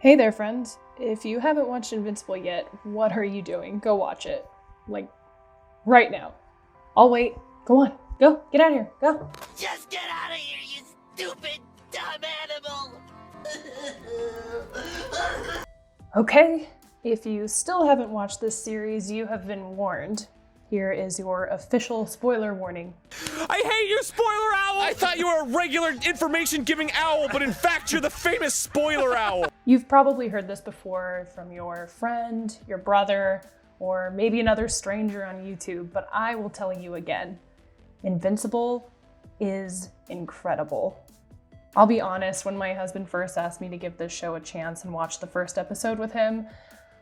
Hey there, friends. If you haven't watched Invincible yet, what are you doing? Go watch it. Like, right now. I'll wait. Go on. Go. Get out of here. Go. Just get out of here, you stupid, dumb animal! Okay. If you still haven't watched this series, you have been warned. Here is your official spoiler warning. I hate you, spoiler owl! I thought you were a regular information-giving owl, but in fact you're the famous spoiler owl! You've probably heard this before from your friend, your brother, or maybe another stranger on YouTube, but I will tell you again. Invincible is incredible. I'll be honest, when my husband first asked me to give this show a chance and watch the first episode with him,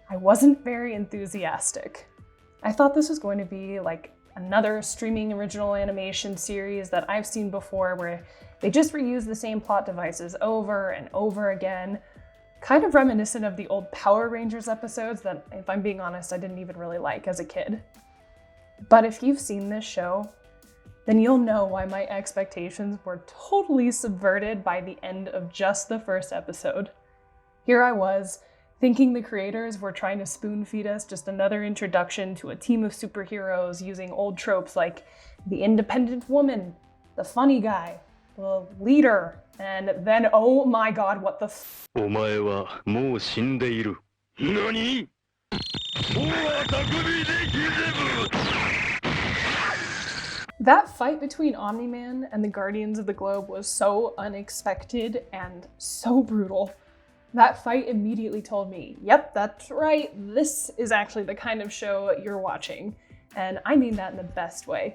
I wasn't very enthusiastic. I thought this was going to be like another streaming original animation series that I've seen before where they just reuse the same plot devices over and over again, kind of reminiscent of the old Power Rangers episodes that, if I'm being honest, I didn't even really like as a kid. But if you've seen this show, then you'll know why my expectations were totally subverted by the end of just the first episode. Here I was, thinking the creators were trying to spoon-feed us just another introduction to a team of superheroes using old tropes like the independent woman, the funny guy, the leader, and then, oh my god, what the f- お前はもう死んでいる。何？That fight between Omni-Man and the Guardians of the Globe was so unexpected and so brutal. That fight immediately told me, yep, that's right, this is actually the kind of show you're watching. And I mean that in the best way.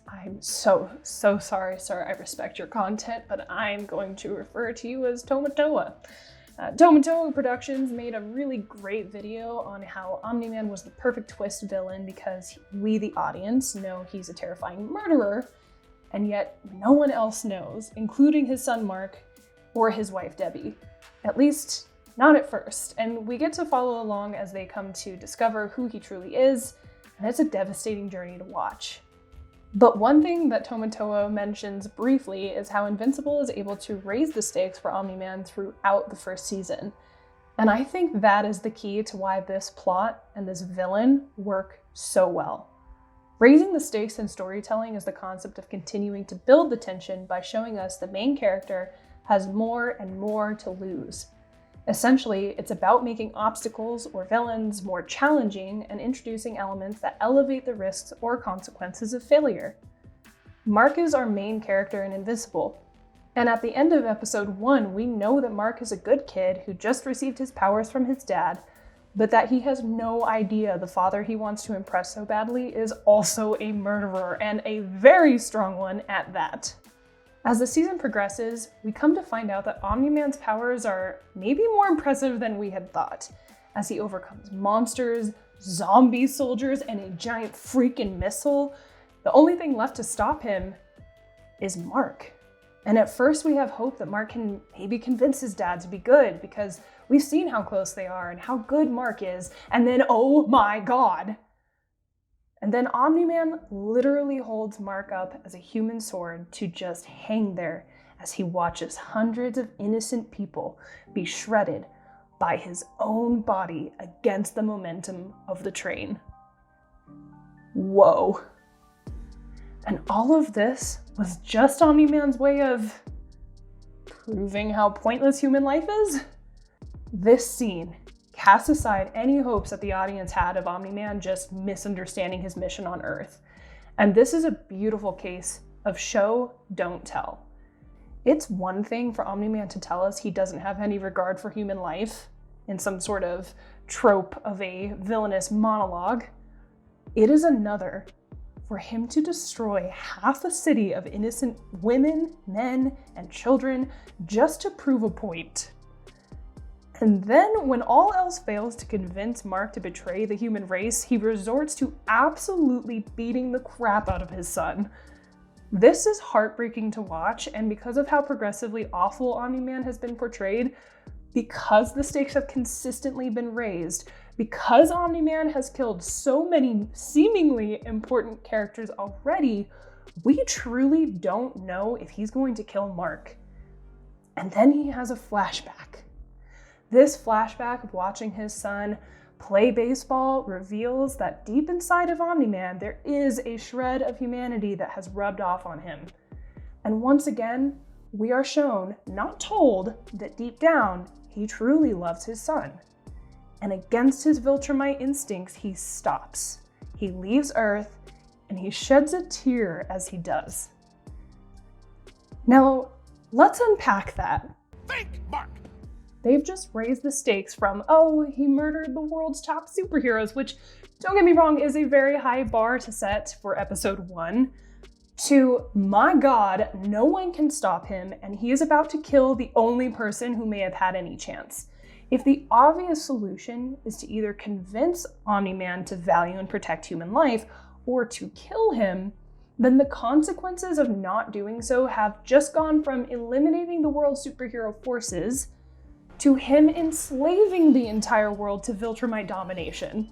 I'm so sorry, sir. I respect your content, but I'm going to refer to you as Tomatoa. Tomatoa Productions made a really great video on how Omni-Man was the perfect twist villain because we, the audience, know he's a terrifying murderer, and yet no one else knows, including his son Mark or his wife Debbie. At least, not at first. And we get to follow along as they come to discover who he truly is, and it's a devastating journey to watch. But one thing that Tomatoa mentions briefly is how Invincible is able to raise the stakes for Omni-Man throughout the first season. And I think that is the key to why this plot and this villain work so well. Raising the stakes in storytelling is the concept of continuing to build the tension by showing us the main character has more and more to lose. Essentially, it's about making obstacles or villains more challenging and introducing elements that elevate the risks or consequences of failure. Mark is our main character in Invincible, and at the end of episode 1, we know that Mark is a good kid who just received his powers from his dad, but that he has no idea the father he wants to impress so badly is also a murderer, and a very strong one at that. As the season progresses, we come to find out that Omni-Man's powers are maybe more impressive than we had thought, as he overcomes monsters, zombie soldiers, and a giant freaking missile. The only thing left to stop him is Mark. And at first we have hope that Mark can maybe convince his dad to be good, because we've seen how close they are and how good Mark is, and then oh my god! And then Omni-Man literally holds Mark up as a human sword to just hang there as he watches hundreds of innocent people be shredded by his own body against the momentum of the train. Whoa. And all of this was just Omni-Man's way of proving how pointless human life is? This scene casts aside any hopes that the audience had of Omni-Man just misunderstanding his mission on Earth. And this is a beautiful case of show, don't tell. It's one thing for Omni-Man to tell us he doesn't have any regard for human life in some sort of trope of a villainous monologue. It is another for him to destroy half a city of innocent women, men, and children just to prove a point. And then, when all else fails to convince Mark to betray the human race, he resorts to absolutely beating the crap out of his son. This is heartbreaking to watch, and because of how progressively awful Omni-Man has been portrayed, because the stakes have consistently been raised, because Omni-Man has killed so many seemingly important characters already, we truly don't know if he's going to kill Mark. And then he has a flashback. This flashback of watching his son play baseball reveals that deep inside of Omni-Man, there is a shred of humanity that has rubbed off on him. And once again, we are shown, not told, that deep down, he truly loves his son. And against his Viltrumite instincts, he stops. He leaves Earth, and he sheds a tear as he does. Now, let's unpack that. Think, Mark! They've just raised the stakes from, oh, he murdered the world's top superheroes, which, don't get me wrong, is a very high bar to set for episode 1, to, my God, no one can stop him, and he is about to kill the only person who may have had any chance. If the obvious solution is to either convince Omni-Man to value and protect human life, or to kill him, then the consequences of not doing so have just gone from eliminating the world's superhero forces to him enslaving the entire world to Viltrumite domination.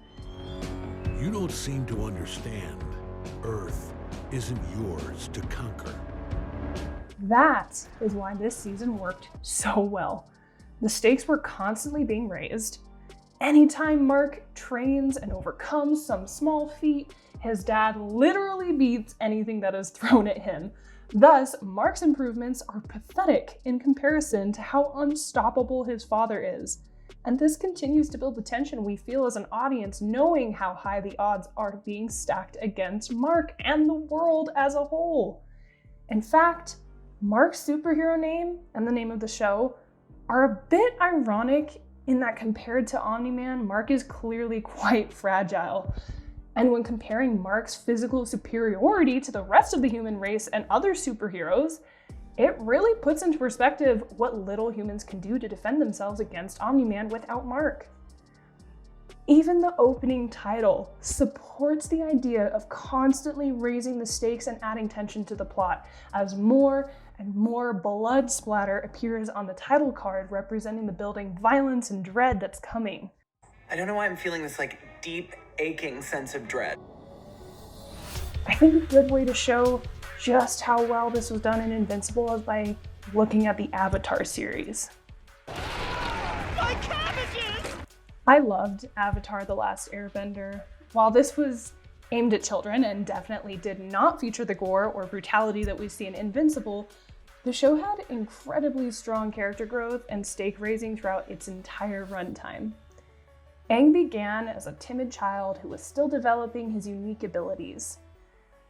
You don't seem to understand. Earth isn't yours to conquer. That is why this season worked so well. The stakes were constantly being raised. Anytime Mark trains and overcomes some small feat, his dad literally beats anything that is thrown at him. Thus, Mark's improvements are pathetic in comparison to how unstoppable his father is. And this continues to build the tension we feel as an audience, knowing how high the odds are being stacked against Mark and the world as a whole. In fact, Mark's superhero name and the name of the show are a bit ironic in that compared to Omni-Man, Mark is clearly quite fragile. And when comparing Mark's physical superiority to the rest of the human race and other superheroes, it really puts into perspective what little humans can do to defend themselves against Omni-Man without Mark. Even the opening title supports the idea of constantly raising the stakes and adding tension to the plot, as more and more blood splatter appears on the title card, representing the building violence and dread that's coming. I don't know why I'm feeling this deep, aching sense of dread. I think a good way to show just how well this was done in Invincible is by looking at the Avatar series. My cabbages! I loved Avatar: The Last Airbender. While this was aimed at children and definitely did not feature the gore or brutality that we see in Invincible, the show had incredibly strong character growth and stake raising throughout its entire runtime. Aang began as a timid child who was still developing his unique abilities.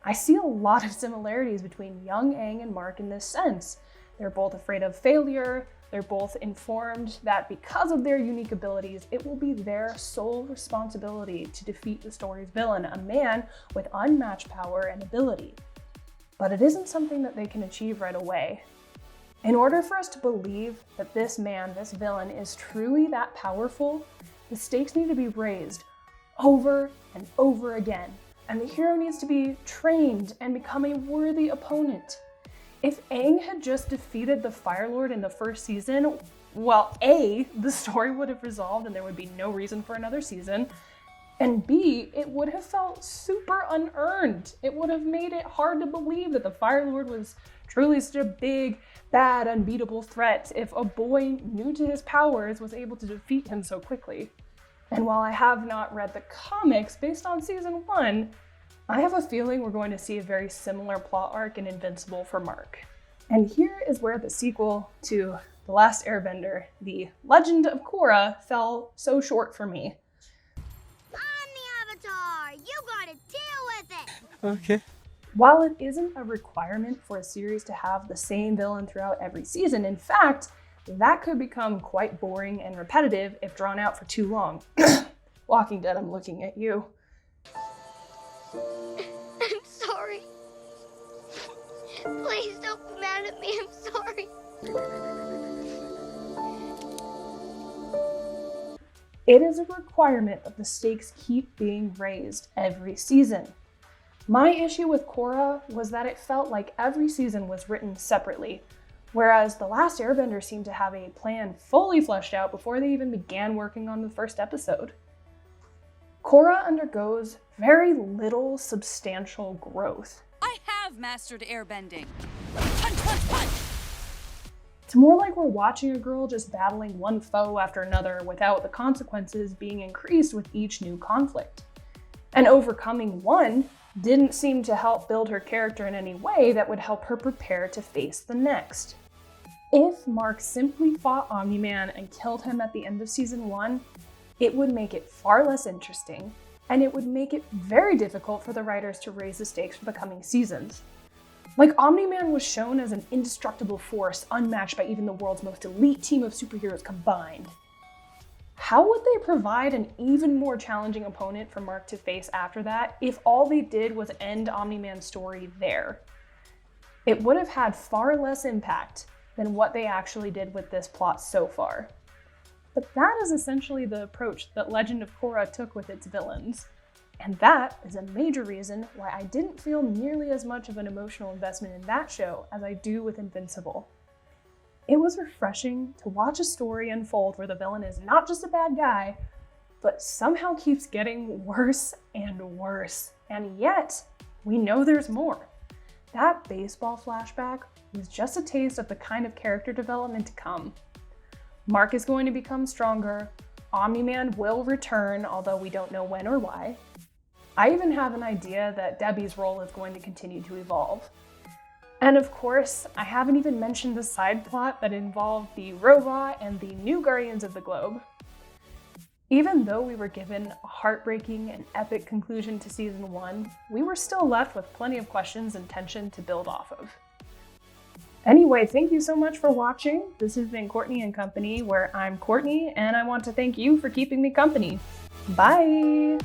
I see a lot of similarities between young Aang and Mark in this sense. They're both afraid of failure, they're both informed that because of their unique abilities, it will be their sole responsibility to defeat the story's villain, a man with unmatched power and ability. But it isn't something that they can achieve right away. In order for us to believe that this man, this villain, is truly that powerful, the stakes need to be raised over and over again, and the hero needs to be trained and become a worthy opponent. If Aang had just defeated the Fire Lord in the first season, well, A, the story would have resolved and there would be no reason for another season, and B, it would have felt super unearned. It would have made it hard to believe that the Fire Lord was truly such a big, bad, unbeatable threat if a boy new to his powers was able to defeat him so quickly. And while I have not read the comics based on season 1, I have a feeling we're going to see a very similar plot arc in Invincible for Mark. And here is where the sequel to The Last Airbender, The Legend of Korra, fell so short for me. I'm the Avatar! You gotta deal with it! Okay. While it isn't a requirement for a series to have the same villain throughout every season, in fact, that could become quite boring and repetitive if drawn out for too long. Walking Dead, I'm looking at you. I'm sorry. Please don't be mad at me, I'm sorry. It is a requirement that the stakes keep being raised every season. My issue with Korra was that it felt like every season was written separately, whereas The Last Airbender seemed to have a plan fully fleshed out before they even began working on the first episode. Korra undergoes very little substantial growth. I have mastered airbending. Punch, punch, punch! It's more like we're watching a girl just battling one foe after another without the consequences being increased with each new conflict. And overcoming one didn't seem to help build her character in any way that would help her prepare to face the next. If Mark simply fought Omni-Man and killed him at the end of season 1, it would make it far less interesting, and it would make it very difficult for the writers to raise the stakes for the coming seasons. Like, Omni-Man was shown as an indestructible force unmatched by even the world's most elite team of superheroes combined. How would they provide an even more challenging opponent for Mark to face after that if all they did was end Omni-Man's story there? It would have had far less impact than what they actually did with this plot so far. But that is essentially the approach that Legend of Korra took with its villains. And that is a major reason why I didn't feel nearly as much of an emotional investment in that show as I do with Invincible. It was refreshing to watch a story unfold where the villain is not just a bad guy, but somehow keeps getting worse and worse. And yet, we know there's more. That baseball flashback was just a taste of the kind of character development to come. Mark is going to become stronger, Omni-Man will return, although we don't know when or why. I even have an idea that Debbie's role is going to continue to evolve. And of course, I haven't even mentioned the side plot that involved the robot and the new Guardians of the Globe. Even though we were given a heartbreaking and epic conclusion to season 1, we were still left with plenty of questions and tension to build off of. Anyway, thank you so much for watching. This has been Courtney and Company, where I'm Courtney, and I want to thank you for keeping me company. Bye!